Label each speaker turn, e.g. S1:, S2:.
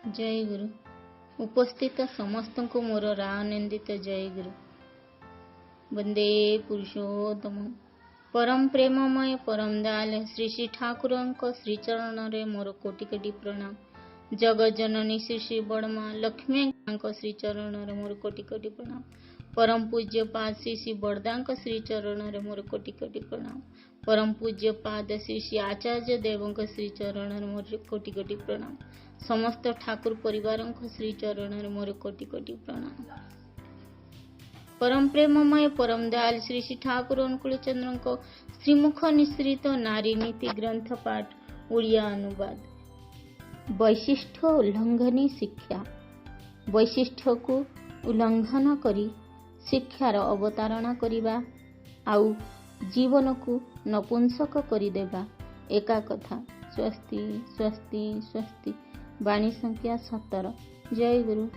S1: जय गुरु। उपस्थित समस्त को मोर रानंदित जय गुरु। वंदे पुरुषोत्तम परम प्रेममय परम दयाल श्री श्री ठाकुर श्री चरण रे मोर कोटि कोटि प्रणाम। जगत जननी श्री श्री बड़मा लक्ष्मी श्री चरण रे मोर कोटि कोटि प्रणाम। परम पूज्य पाद श्री श्री बड़दा श्री चरण रे मोर कोटि कोटि प्रणाम। परम पूज्य पाद श्री श्री आचार्य देव श्री चरण रे मोर कोटि कोटि प्रणाम। समस्त ठाकुर परिवार श्री चरण रे मोर कोटि कोटि प्रणाम। परम प्रेममय परम दयाल श्री श्री ठाकुर अनुकूल चंद्र श्रीमुख निश्रित नारी नीति ग्रंथ पाठ ओडिया अनुवाद। वैशिष्ठ्य उल्लंघनी शिक्षा। वैशिष्ठ्य को उल्लंघन करी शिक्षार अवतारणा करिबा आउ जीवन को नपुंसक करिदेबा एका कथा। स्वस्ति स्वस्ति स्वस्ति। वाणी संख्या 17। जय गुरु।